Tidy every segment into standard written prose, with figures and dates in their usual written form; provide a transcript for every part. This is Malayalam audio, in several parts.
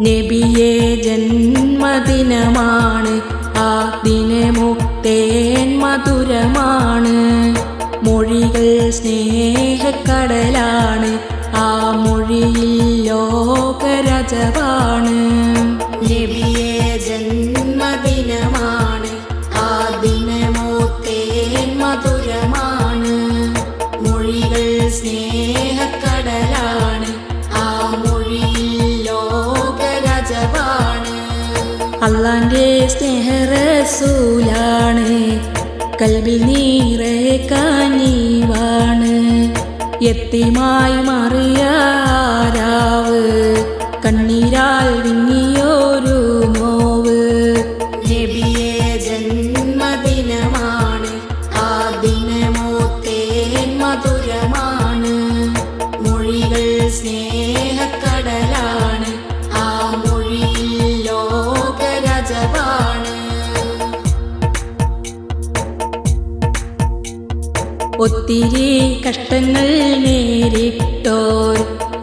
നബിയെ ജന്മദിനമാണ്, ആ ദിനമുക്തേൻ മധുരമാണ്. മൊഴികൾ സ്നേഹക്കടലാണ്, ആ മൊഴിയിൽ ലോകരജവാണ്. നബിയെ ജന്മദിനമാണ്, ആ ദിനമുക്തേൻ മധുരമാണ്. മൊഴികൾ സ്നേഹക്കടലാണ്, ആ മൊഴിയിൽ ലോകരജവാണ്. അള്ളാന്റെ സ്നേഹറസൂലാണ്, കൽബിൽ നീറെ കനിവാണ്. യത്തീമായി മാറിയ രാവ്, കണ്ണീരാൽ വിങ്ങിയൊരു നോവ്. നബിയെ ജന്മദിനമാണ്, ആ ദിനമുക്തേൻ മധുരമാണ്. മൊഴികൾ സ്നേഹക്കടലാണ്, ആ മൊഴിയിൽ ലോകരജവാണ്. ഒത്തിരി കഷ്ടങ്ങൾ നേരിട്ടോർ,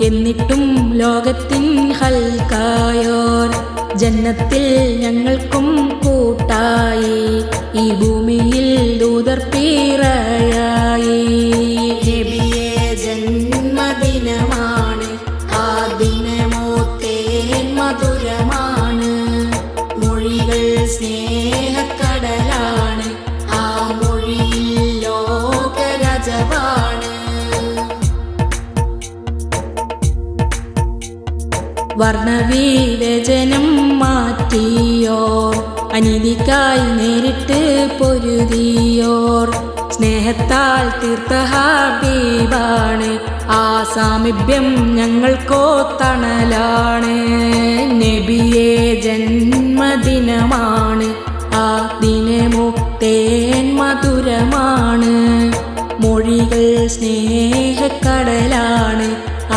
എന്നിട്ടും ലോകത്തിൻ ഹൽക്കായോർ. ജന്നത്തിൽ ഞങ്ങൾക്കും കൂട്ടായി, ഈ ഭൂമിയിൽ ദൂതർ പിറയായി. നബിയെ ജന്മദിനമാണ്, ആ ദിനമുക്തേൻ മധുരമാണ്. മൊഴികൾ സ്നേഹക്കടലാണ്, ആ മൊഴിയിൽ ലോകരജവാണ്. വർണ്ണവിവേചനം മാറ്റിയോർ, അനീതിക്കായി നേരിട്ട് പൊരുതിയോർ. സ്നേഹത്താൽ തീർത്ത ഹബീബാണ്, ആ സാമീപ്യം ഞങ്ങൾക്കോ തണലാണ്. നബിയെ ജന്മദിനമാണ്, ആ ദിനമുക്തേൻ മധുരമാണ്. മൊഴികൾ സ്നേഹക്കടലാണ്,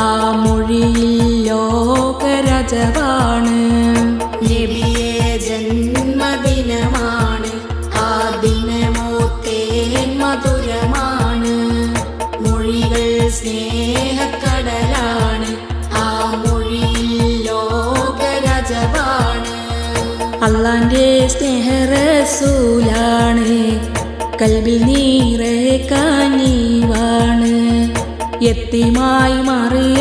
ആ മൊഴിയിൽ ലോകരജവാണ്. നബിയെ ജന്മദിനമാണ്, ആ ദിനമുക്തേൻ മധുരമാണ്. മൊഴികൾ സ്നേഹക്കടലാണ്, ആ മൊഴിയിൽ ലോകരജവാണ്. അള്ളാന്റെ സ്നേഹറസൂലാണ്, കൽബിൽ നീറെ കനിവാണ്. യത്തീമായി മാറിയ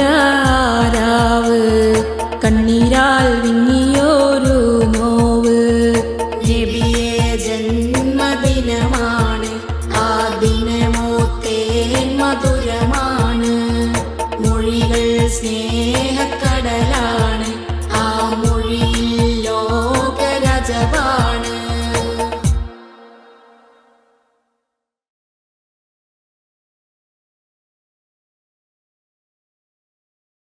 രാവ്, കണ്ണീരാൽ വിങ്ങിയൊരു നോവ്. നബിയെ ജന്മദിനമാണ്, ആ ദിനമുക്തേൻ മധുരമാണ്. മൊഴികൾ സ്നേഹക്കടലാണ്, ആ മൊഴിയിൽ ലോകരജവാണ്.